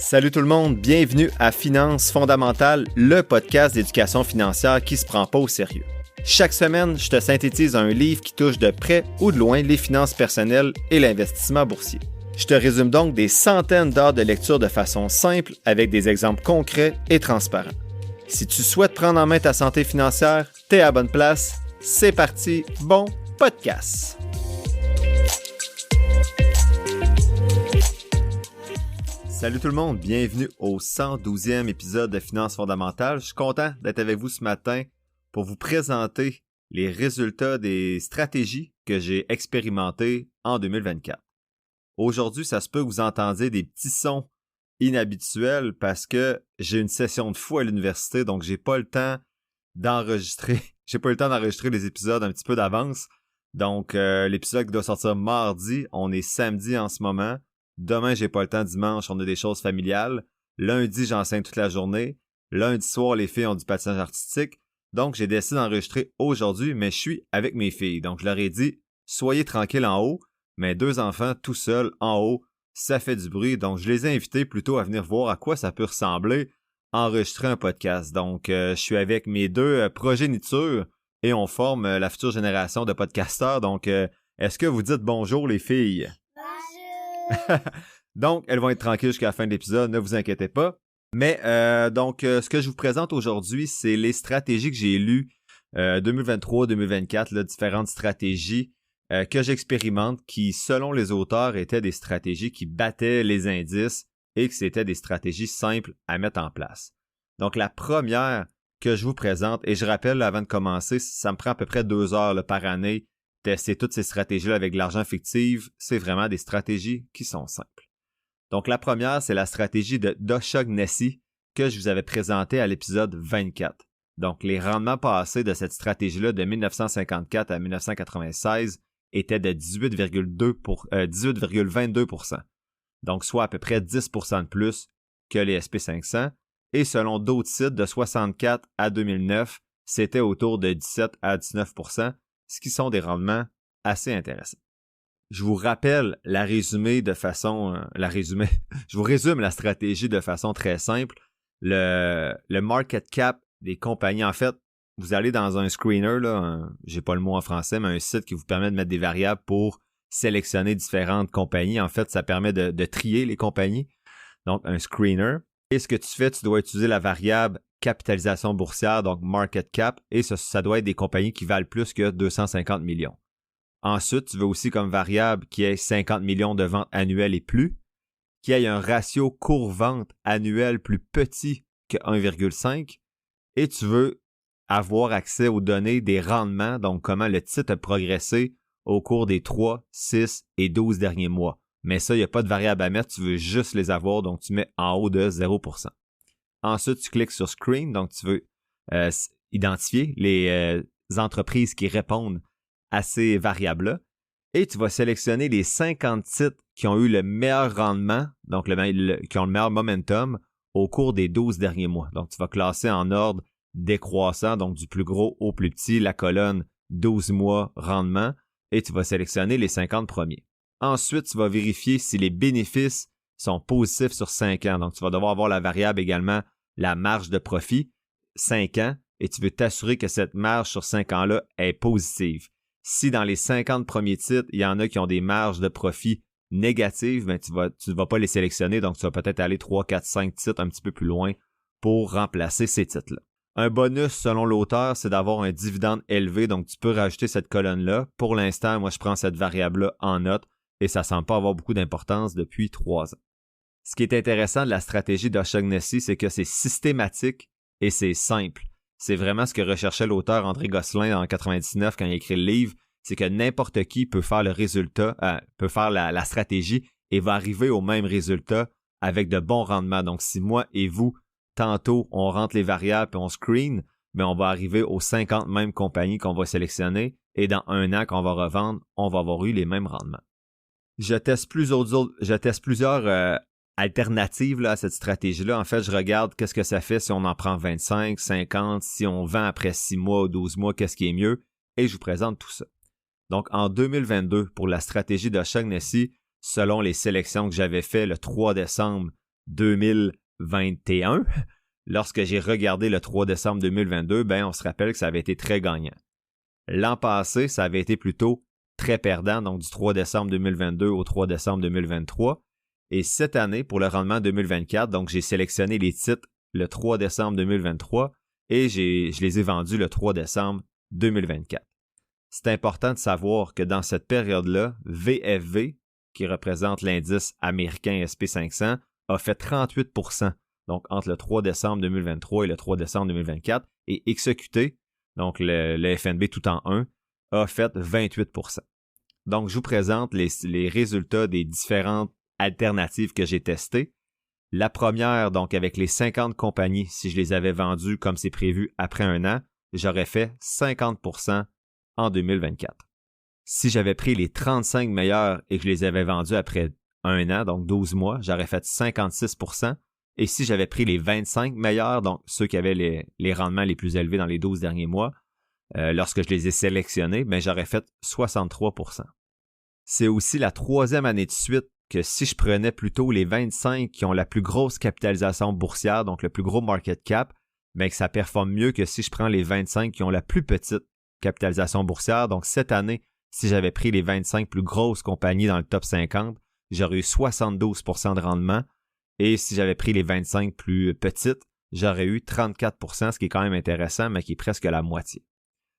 Salut tout le monde, bienvenue à Finances fondamentales, le podcast d'éducation financière qui se prend pas au sérieux. Chaque semaine, je te synthétise un livre qui touche de près ou de loin les finances personnelles et l'investissement boursier. Je te résume donc des centaines d'heures de lecture de façon simple avec des exemples concrets et transparents. Si tu souhaites prendre en main ta santé financière, t'es à la bonne place. C'est parti, bon podcast! Salut tout le monde, bienvenue au 112e épisode de Finances fondamentales. Je suis content d'être avec vous ce matin pour vous présenter les résultats des stratégies que j'ai expérimentées en 2024. Aujourd'hui, ça se peut que vous entendiez des petits sons inhabituels parce que j'ai une session de fou à l'université, donc j'ai pas le temps d'enregistrer les épisodes un petit peu d'avance. Donc, l'épisode qui doit sortir mardi, on est samedi en ce moment. Demain, j'ai pas le temps. Dimanche, on a des choses familiales. Lundi, j'enseigne toute la journée. Lundi soir, les filles ont du patinage artistique. Donc, j'ai décidé d'enregistrer aujourd'hui, mais je suis avec mes filles. Donc, je leur ai dit, soyez tranquilles en haut. Mes deux enfants, tout seuls, en haut, ça fait du bruit. Donc, je les ai invités plutôt à venir voir à quoi ça peut ressembler enregistrer un podcast. Donc, je suis avec mes deux progénitures et on forme la future génération de podcasteurs. Donc, est-ce que vous dites bonjour les filles? Donc, elles vont être tranquilles jusqu'à la fin de l'épisode, ne vous inquiétez pas. Mais ce que je vous présente aujourd'hui, c'est les stratégies que j'ai lues 2023-2024, différentes stratégies que j'expérimente qui, selon les auteurs, étaient des stratégies qui battaient les indices et que c'était des stratégies simples à mettre en place. Donc, la première que je vous présente, et je rappelle avant de commencer, ça me prend à peu près 2 heures là, par année tester toutes ces stratégies-là avec de l'argent fictif, c'est vraiment des stratégies qui sont simples. Donc, la première, c'est la stratégie d'O'Shaughnessy que je vous avais présentée à l'épisode 24. Donc, les rendements passés de cette stratégie-là de 1954 à 1996 étaient de 18,22%. Donc, soit à peu près 10% de plus que les SP500. Et selon d'autres sites, de 64 à 2009, c'était autour de 17 à 19%. Ce qui sont des rendements assez intéressants. Je vous rappelle je vous résume la stratégie de façon très simple. Le market cap des compagnies, en fait, vous allez dans un screener, j'ai pas le mot en français, mais un site qui vous permet de mettre des variables pour sélectionner différentes compagnies. En fait, ça permet de trier les compagnies. Donc, un screener. Et ce que tu fais, tu dois utiliser la variable capitalisation boursière, donc market cap, et ça doit être des compagnies qui valent plus que 250 millions. Ensuite, tu veux aussi comme variable qu'il y ait 50 millions de ventes annuelles et plus, qu'il y ait un ratio cours-vente annuel plus petit que 1,5, et tu veux avoir accès aux données des rendements, donc comment le titre a progressé au cours des 3, 6 et 12 derniers mois. Mais ça, il n'y a pas de variable à mettre, tu veux juste les avoir, donc tu mets en haut de 0%. Ensuite, tu cliques sur Screen, donc tu veux identifier les entreprises qui répondent à ces variables-là. Et tu vas sélectionner les 50 titres qui ont eu le meilleur rendement, donc qui ont le meilleur momentum au cours des 12 derniers mois. Donc, tu vas classer en ordre décroissant, donc du plus gros au plus petit, la colonne 12 mois rendement, et tu vas sélectionner les 50 premiers. Ensuite, tu vas vérifier si les bénéfices sont positifs sur 5 ans. Donc, tu vas devoir avoir la variable également, la marge de profit, 5 ans, et tu veux t'assurer que cette marge sur 5 ans-là est positive. Si dans les 50 premiers titres, il y en a qui ont des marges de profit négatives, ben tu vas pas les sélectionner, donc tu vas peut-être aller 3, 4, 5 titres un petit peu plus loin pour remplacer ces titres-là. Un bonus, selon l'auteur, c'est d'avoir un dividende élevé, donc tu peux rajouter cette colonne-là. Pour l'instant, moi, je prends cette variable-là en note et ça ne semble pas avoir beaucoup d'importance depuis 3 ans. Ce qui est intéressant de la stratégie d'O'Shaughnessy, c'est que c'est systématique et c'est simple. C'est vraiment ce que recherchait l'auteur André Gosselin en 1999 quand il a écrit le livre, c'est que n'importe qui peut faire le résultat, peut faire la stratégie et va arriver au même résultat avec de bons rendements. Donc, si moi et vous, tantôt, on rentre les variables et on screen, mais on va arriver aux 50 mêmes compagnies qu'on va sélectionner et dans 1 an qu'on va revendre, on va avoir eu les mêmes rendements. Je teste plusieurs alternatives là, à cette stratégie-là. En fait, je regarde qu'est-ce que ça fait si on en prend 25, 50, si on vend après 6 mois ou 12 mois, qu'est-ce qui est mieux, et je vous présente tout ça. Donc, en 2022, pour la stratégie d'O'Shaughnessy, selon les sélections que j'avais faites le 3 décembre 2021, lorsque j'ai regardé le 3 décembre 2022, on se rappelle que ça avait été très gagnant. L'an passé, ça avait été plutôt très perdant, donc du 3 décembre 2022 au 3 décembre 2023. Et cette année, pour le rendement 2024, donc j'ai sélectionné les titres le 3 décembre 2023 et je les ai vendus le 3 décembre 2024. C'est important de savoir que dans cette période-là, VFV, qui représente l'indice américain SP500, a fait 38%, donc entre le 3 décembre 2023 et le 3 décembre 2024, et XEQT, donc le FNB tout en 1, a fait 28%. Donc, je vous présente les résultats des différentes alternatives que j'ai testées. La première, donc avec les 50 compagnies, si je les avais vendues comme c'est prévu après un an, j'aurais fait 50% en 2024. Si j'avais pris les 35 meilleurs et que je les avais vendus après un an, donc 12 mois, j'aurais fait 56%. Et si j'avais pris les 25 meilleurs, donc ceux qui avaient les rendements les plus élevés dans les 12 derniers mois, lorsque je les ai sélectionnés, j'aurais fait 63%. C'est aussi la troisième année de suite que si je prenais plutôt les 25 qui ont la plus grosse capitalisation boursière, donc le plus gros market cap, que ça performe mieux que si je prends les 25 qui ont la plus petite capitalisation boursière. Donc cette année, si j'avais pris les 25 plus grosses compagnies dans le top 50, j'aurais eu 72% de rendement. Et si j'avais pris les 25 plus petites, j'aurais eu 34%, ce qui est quand même intéressant, mais qui est presque la moitié.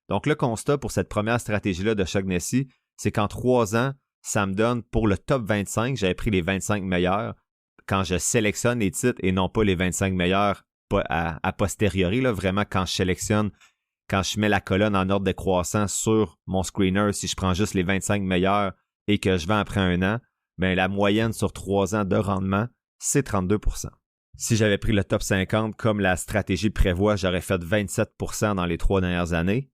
Donc le constat pour cette première stratégie-là de Shaughnessy, c'est qu'en 3 ans, ça me donne pour le top 25, j'avais pris les 25 meilleurs. Quand je sélectionne les titres et non pas les 25 meilleurs a posteriori, là, vraiment quand je sélectionne, quand je mets la colonne en ordre décroissant sur mon screener, si je prends juste les 25 meilleurs et que je vends après un an, la moyenne sur 3 ans de rendement, c'est 32%. Si j'avais pris le top 50 comme la stratégie prévoit, j'aurais fait 27% dans les 3 dernières années.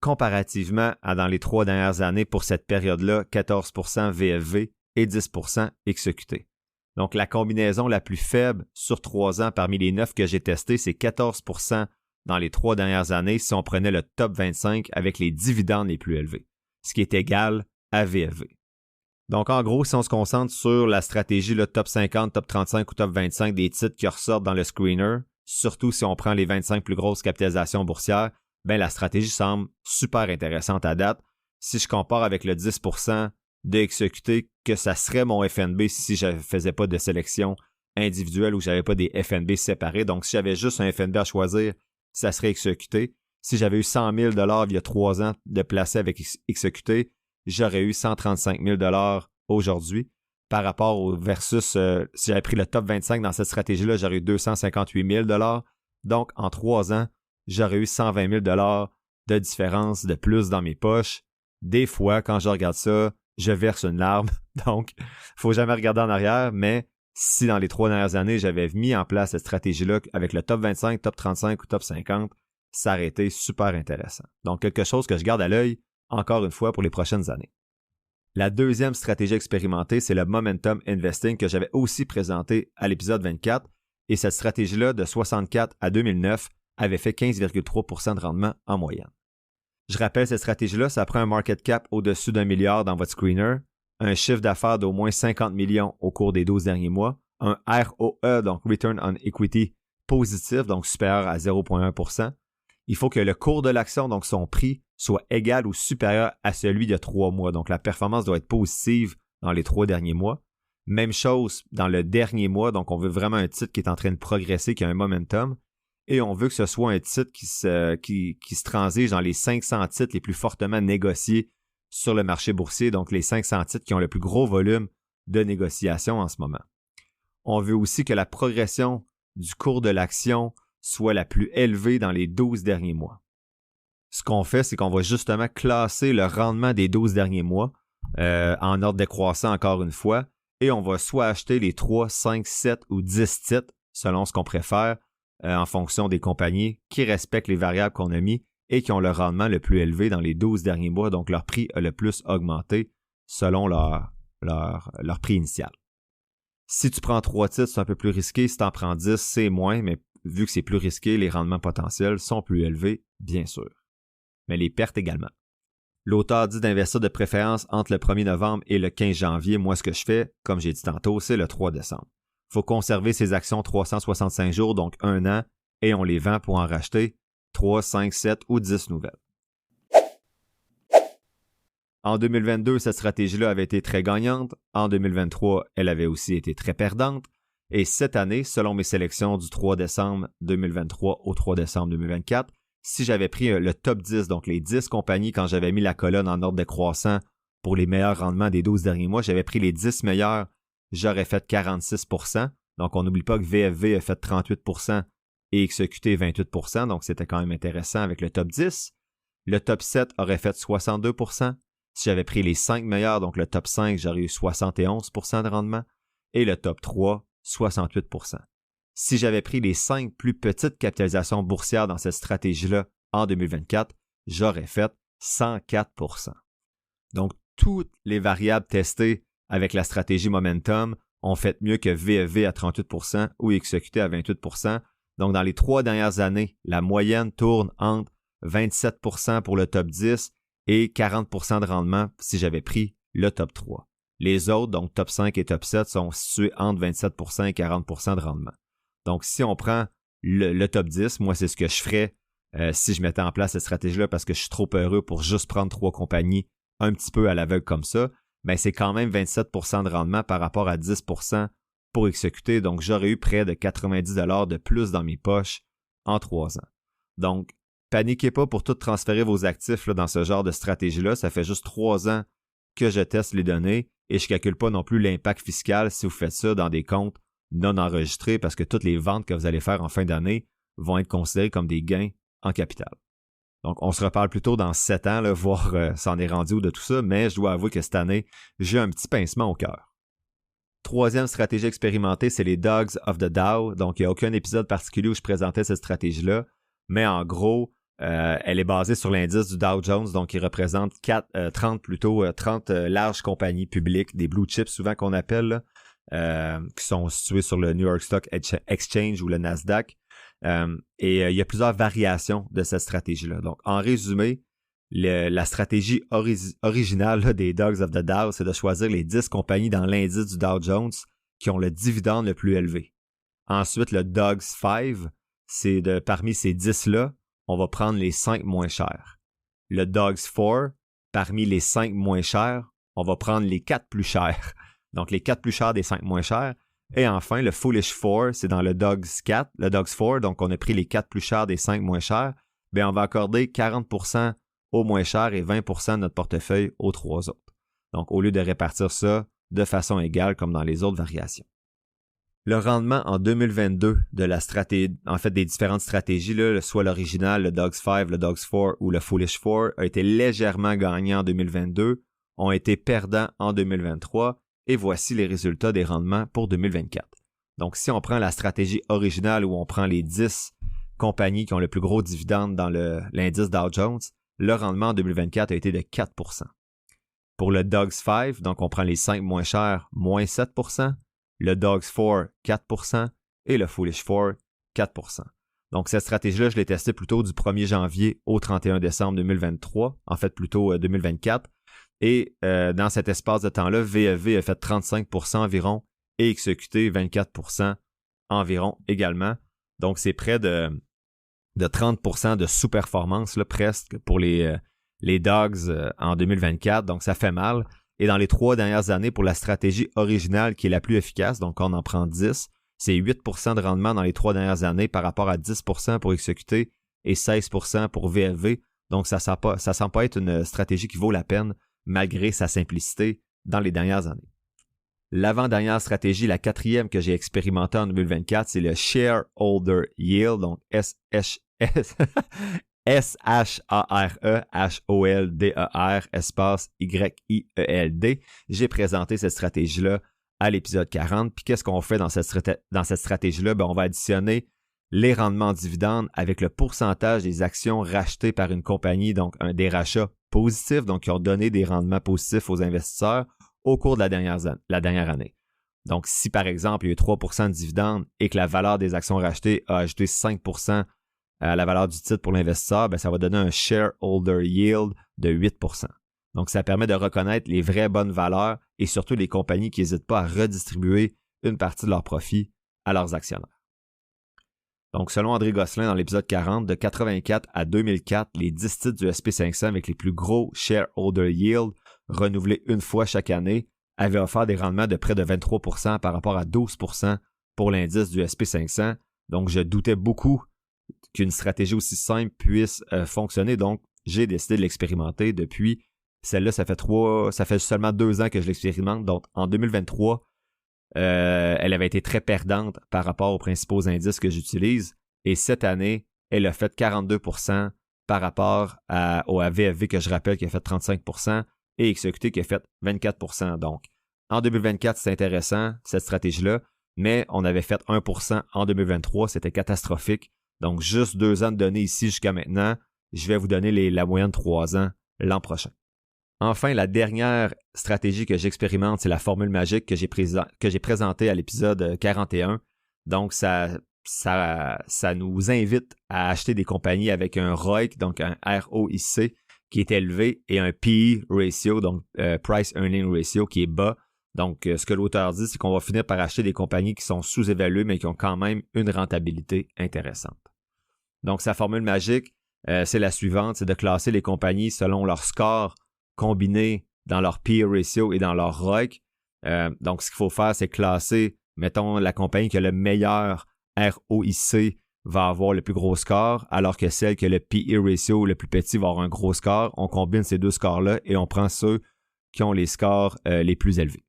Comparativement à dans les 3 dernières années pour cette période-là, 14% VFV et 10% XEQT. Donc la combinaison la plus faible sur 3 ans parmi les 9 que j'ai testés, c'est 14% dans les 3 dernières années si on prenait le top 25 avec les dividendes les plus élevés, ce qui est égal à VFV. Donc en gros, si on se concentre sur la stratégie le top 50, top 35 ou top 25 des titres qui ressortent dans le screener, surtout si on prend les 25 plus grosses capitalisations boursières, la stratégie semble super intéressante à date. Si je compare avec le 10% de XEQT, que ça serait mon FNB si je ne faisais pas de sélection individuelle ou je n'avais pas des FNB séparés. Donc, si j'avais juste un FNB à choisir, ça serait XEQT. Si j'avais eu 100 000 $ il y a 3 ans de placer avec XEQT, j'aurais eu 135 000 $ aujourd'hui. Par rapport au versus, si j'avais pris le top 25 dans cette stratégie-là, j'aurais eu 258 000 $. Donc, en 3 ans, j'aurais eu 120 000 $ de différence de plus dans mes poches. Des fois, quand je regarde ça, je verse une larme. Donc, il ne faut jamais regarder en arrière, mais si dans les 3 dernières années, j'avais mis en place cette stratégie-là avec le top 25, top 35 ou top 50, ça aurait été super intéressant. Donc, quelque chose que je garde à l'œil, encore une fois, pour les prochaines années. La deuxième stratégie expérimentée, c'est le Momentum Investing que j'avais aussi présenté à l'épisode 24. Et cette stratégie-là, de 64 à 2009, avait fait 15,3% de rendement en moyenne. Je rappelle, cette stratégie-là, ça prend un market cap au-dessus d'1 milliard dans votre screener, un chiffre d'affaires d'au moins 50 millions au cours des 12 derniers mois, un ROE, donc Return on Equity, positif, donc supérieur à 0,1%. Il faut que le cours de l'action, donc son prix, soit égal ou supérieur à celui de 3 mois. Donc la performance doit être positive dans les 3 derniers mois. Même chose dans le dernier mois, donc on veut vraiment un titre qui est en train de progresser, qui a un momentum. Et on veut que ce soit un titre qui se transige dans les 500 titres les plus fortement négociés sur le marché boursier, donc les 500 titres qui ont le plus gros volume de négociation en ce moment. On veut aussi que la progression du cours de l'action soit la plus élevée dans les 12 derniers mois. Ce qu'on fait, c'est qu'on va justement classer le rendement des 12 derniers mois en ordre décroissant encore une fois, et on va soit acheter les 3, 5, 7 ou 10 titres, selon ce qu'on préfère, en fonction des compagnies qui respectent les variables qu'on a mis et qui ont le rendement le plus élevé dans les 12 derniers mois, donc leur prix a le plus augmenté selon leur prix initial. Si tu prends 3 titres, c'est un peu plus risqué. Si tu en prends 10, c'est moins, mais vu que c'est plus risqué, les rendements potentiels sont plus élevés, bien sûr. Mais les pertes également. L'auteur dit d'investir de préférence entre le 1er novembre et le 15 janvier. Moi, ce que je fais, comme j'ai dit tantôt, c'est le 3 décembre. faut conserver ses actions 365 jours, donc 1 an, et on les vend pour en racheter 3, 5, 7 ou 10 nouvelles. En 2022, cette stratégie-là avait été très gagnante. En 2023, elle avait aussi été très perdante. Et cette année, selon mes sélections du 3 décembre 2023 au 3 décembre 2024, si j'avais pris le top 10, donc les 10 compagnies, quand j'avais mis la colonne en ordre décroissant pour les meilleurs rendements des 12 derniers mois, j'avais pris les 10 meilleurs, j'aurais fait 46%. Donc, on n'oublie pas que VFV a fait 38% et XEQT 28%. Donc, c'était quand même intéressant avec le top 10. Le top 7 aurait fait 62%. Si j'avais pris les 5 meilleurs, donc le top 5, j'aurais eu 71% de rendement. Et le top 3, 68%. Si j'avais pris les 5 plus petites capitalisations boursières dans cette stratégie-là en 2024, j'aurais fait 104%. Donc, toutes les variables testées avec la stratégie Momentum ont fait mieux que VFV à 38% ou XEQT à 28%. Donc, dans les 3 dernières années, la moyenne tourne entre 27% pour le top 10 et 40% de rendement si j'avais pris le top 3. Les autres, donc top 5 et top 7, sont situés entre 27% et 40% de rendement. Donc, si on prend le top 10, moi, c'est ce que je ferais si je mettais en place cette stratégie-là parce que je suis trop heureux pour juste prendre 3 compagnies un petit peu à l'aveugle comme ça, mais c'est quand même 27% de rendement par rapport à 10% pour exécuter. Donc, j'aurais eu près de 90$ de plus dans mes poches en 3 ans. Donc, paniquez pas pour tout transférer vos actifs là, dans ce genre de stratégie-là. Ça fait juste 3 ans que je teste les données et je ne calcule pas non plus l'impact fiscal si vous faites ça dans des comptes non enregistrés parce que toutes les ventes que vous allez faire en fin d'année vont être considérées comme des gains en capital. Donc, on se reparle plutôt dans 7 ans, là, voir s'en est rendu où de tout ça, mais je dois avouer que cette année, j'ai un petit pincement au cœur. Troisième stratégie expérimentée, c'est les Dogs of the Dow. Donc, il n'y a aucun épisode particulier où je présentais cette stratégie-là, mais en gros, elle est basée sur l'indice du Dow Jones, donc il représente 30 larges compagnies publiques, des blue chips souvent qu'on appelle, qui sont situées sur le New York Stock Exchange ou le Nasdaq. Et il y a plusieurs variations de cette stratégie-là. Donc, en résumé, la stratégie originale là, des Dogs of the Dow, c'est de choisir les 10 compagnies dans l'indice du Dow Jones qui ont le dividende le plus élevé. Ensuite, le Dogs 5, c'est parmi ces 10-là, on va prendre les 5 moins chers. Le Dogs 4, parmi les 5 moins chers, on va prendre les 4 plus chers. Donc, les 4 plus chers des 5 moins chers. Et enfin, le Foolish 4, c'est dans le Dogs 4, le Dogs 4, donc on a pris les 4 plus chers des 5 moins chers. Bien, on va accorder 40% aux moins chers et 20% de notre portefeuille aux 3 autres. Donc, au lieu de répartir ça de façon égale comme dans les autres variations. Le rendement en 2022 de la stratégie, en fait des différentes stratégies, là, soit l'original, le Dogs 5, le Dogs 4 ou le Foolish 4, a été légèrement gagnant en 2022, ont été perdants en 2023 et voici les résultats des rendements pour 2024. Donc si on prend la stratégie originale où on prend les 10 compagnies qui ont le plus gros dividende dans l'indice Dow Jones, le rendement en 2024 a été de 4%. Pour le Dogs 5, donc on prend les 5 moins chers, moins 7%. Le Dogs 4, 4% et le Foolish 4, 4%. Donc, cette stratégie-là, je l'ai testée plutôt du 1er janvier au 31 décembre 2023, en fait plutôt 2024. Et dans cet espace de temps-là, VFV a fait 35% environ et XEQT 24% environ également. Donc, c'est près de 30% de sous-performance là, presque pour les Dogs en 2024. Donc, ça fait mal. Et dans les 3 dernières années, pour la stratégie originale qui est la plus efficace, donc on en prend 10, c'est 8% de rendement dans les 3 dernières années par rapport à 10% pour XEQT et 16% pour VFV. Donc, ça ne semble pas être une stratégie qui vaut la peine malgré sa simplicité dans les dernières années. L'avant-dernière stratégie, la 4e que j'ai expérimentée en 2024, c'est le Shareholder Yield, donc S-H-A-R-E-H-O-L-D-E-R espace Y-I-E-L-D. J'ai présenté cette stratégie-là à l'épisode 40. Puis qu'est-ce qu'on fait dans cette stratégie-là? Ben, on va additionner les rendements en dividendes avec le pourcentage des actions rachetées par une compagnie, donc des rachats positifs, donc qui ont donné des rendements positifs aux investisseurs au cours de la dernière année. Donc, si par exemple, il y a eu 3% de dividendes et que la valeur des actions rachetées a ajouté 5% à la valeur du titre pour l'investisseur, ben ça va donner un shareholder yield de 8%. Donc, ça permet de reconnaître les vraies bonnes valeurs et surtout les compagnies qui n'hésitent pas à redistribuer une partie de leurs profits à leurs actionnaires. Donc, selon André Gosselin, dans l'épisode 40, de 84 à 2004, les 10 titres du SP500 avec les plus gros shareholder yield renouvelés une fois chaque année avaient offert des rendements de près de 23% par rapport à 12% pour l'indice du SP500. Donc, je doutais beaucoup qu'une stratégie aussi simple puisse fonctionner. Donc, j'ai décidé de l'expérimenter depuis. Celle-là, ça fait seulement 2 ans que je l'expérimente. Donc, en 2023, elle avait été très perdante par rapport aux principaux indices que j'utilise. Et cette année, elle a fait 42% par rapport au VFV que je rappelle qui a fait 35% et XEQT qui a fait 24%. Donc, en 2024, c'est intéressant, cette stratégie-là, mais on avait fait 1% en 2023, c'était catastrophique. Donc, juste 2 ans de données ici jusqu'à maintenant. Je vais vous donner la moyenne de 3 ans l'an prochain. Enfin, la dernière stratégie que j'expérimente, c'est la formule magique que j'ai présentée à l'épisode 41. Donc, ça nous invite à acheter des compagnies avec un ROIC, donc un ROIC, qui est élevé et un PE ratio, donc Price Earning Ratio, qui est bas. Donc, ce que l'auteur dit, c'est qu'on va finir par acheter des compagnies qui sont sous-évaluées, mais qui ont quand même une rentabilité intéressante. Donc, sa formule magique, c'est la suivante, c'est de classer les compagnies selon leur score combiné dans leur PE ratio et dans leur ROIC. Donc, ce qu'il faut faire, c'est classer, mettons, la compagnie qui a le meilleur ROIC va avoir le plus gros score, alors que celle qui a le PE ratio le plus petit va avoir un gros score. On combine ces 2 scores-là et on prend ceux qui ont les scores les plus élevés.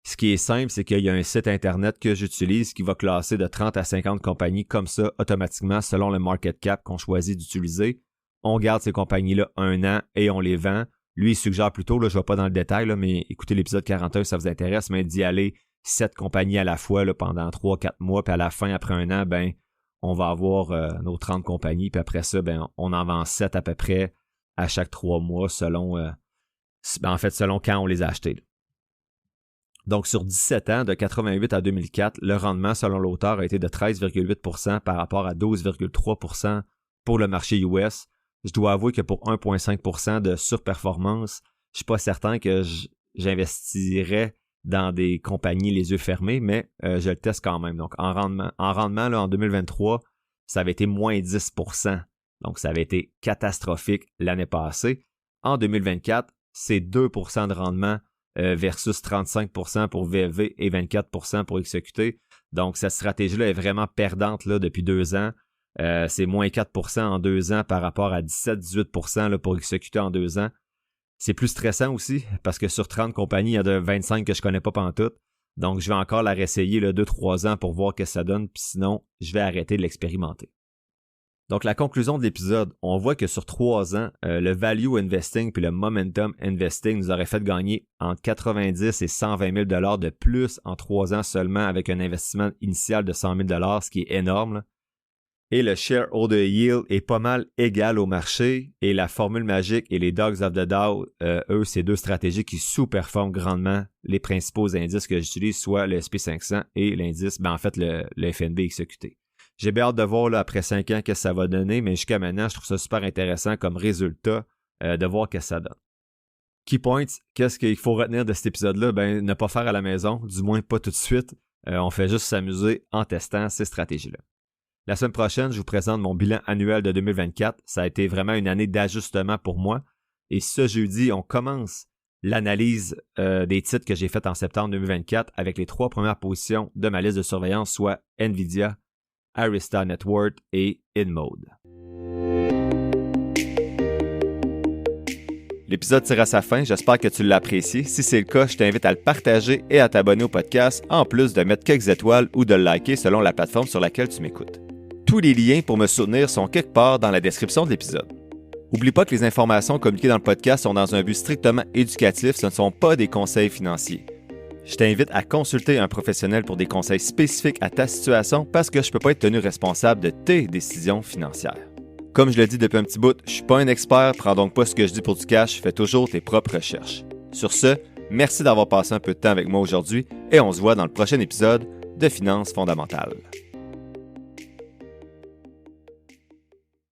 Ce qui est simple, c'est qu'il y a un site Internet que j'utilise qui va classer de 30 à 50 compagnies comme ça automatiquement selon le market cap qu'on choisit d'utiliser. On garde ces compagnies-là 1 an et on les vend. Lui, il suggère plutôt, là, je ne vais pas dans le détail, là, mais écoutez l'épisode 41 si ça vous intéresse, mais d'y aller 7 compagnies à la fois là, pendant 3-4 mois, puis à la fin, après 1 an, ben, on va avoir nos 30 compagnies, puis après ça, ben, on en vend 7 à peu près à chaque 3 mois selon quand on les a achetés. Là. Donc, sur 17 ans, de 88 à 2004, le rendement, selon l'auteur, a été de 13,8% par rapport à 12,3% pour le marché US. Je dois avouer que pour 1,5% de surperformance, je ne suis pas certain que j'investirais dans des compagnies les yeux fermés, mais je le teste quand même. Donc, en rendement là, en 2023, ça avait été moins 10%. Donc, ça avait été catastrophique l'année passée. En 2024, c'est 2% de rendement versus 35% pour VFV et 24% pour XEQT. Donc, cette stratégie-là est vraiment perdante là, depuis 2 ans. C'est moins 4% en 2 ans par rapport à 17-18% là, pour XEQT en 2 ans. C'est plus stressant aussi parce que sur 30 compagnies, il y en a 25 que je ne connais pas pantoute. Donc, je vais encore la réessayer 2-3 ans pour voir ce que ça donne. Puis sinon, je vais arrêter de l'expérimenter. Donc, la conclusion de l'épisode, on voit que sur 3 ans, le value investing puis le momentum investing nous aurait fait gagner entre 90 et 120 000 $ de plus en 3 ans seulement avec un investissement initial de 100 000 $, ce qui est énorme. Là. Et le shareholder yield est pas mal égal au marché. Et la formule magique et les Dogs of the Dow, eux, c'est 2 stratégies qui sous-performent grandement les principaux indices que j'utilise, soit le SP500 et l'indice, le FNB XEQT. J'ai bien hâte de voir là, après 5 ans que ça va donner, mais jusqu'à maintenant, je trouve ça super intéressant comme résultat de voir ce que ça donne. Key points, qu'est-ce qu'il faut retenir de cet épisode-là? Ne pas faire à la maison, du moins pas tout de suite. On fait juste s'amuser en testant ces stratégies-là. La semaine prochaine, je vous présente mon bilan annuel de 2024. Ça a été vraiment une année d'ajustement pour moi. Et ce jeudi, on commence l'analyse des titres que j'ai fait en septembre 2024 avec les 3 premières positions de ma liste de surveillance, soit Nvidia, Arista Networks et InMode. L'épisode tire à sa fin, j'espère que tu l'as apprécié. Si c'est le cas, je t'invite à le partager et à t'abonner au podcast, en plus de mettre quelques étoiles ou de le liker selon la plateforme sur laquelle tu m'écoutes. Tous les liens pour me soutenir sont quelque part dans la description de l'épisode. N'oublie pas que les informations communiquées dans le podcast sont dans un but strictement éducatif, ce ne sont pas des conseils financiers. Je t'invite à consulter un professionnel pour des conseils spécifiques à ta situation parce que je ne peux pas être tenu responsable de tes décisions financières. Comme je le dis depuis un petit bout, je ne suis pas un expert, prends donc pas ce que je dis pour du cash, fais toujours tes propres recherches. Sur ce, merci d'avoir passé un peu de temps avec moi aujourd'hui et on se voit dans le prochain épisode de Finances fondamentales.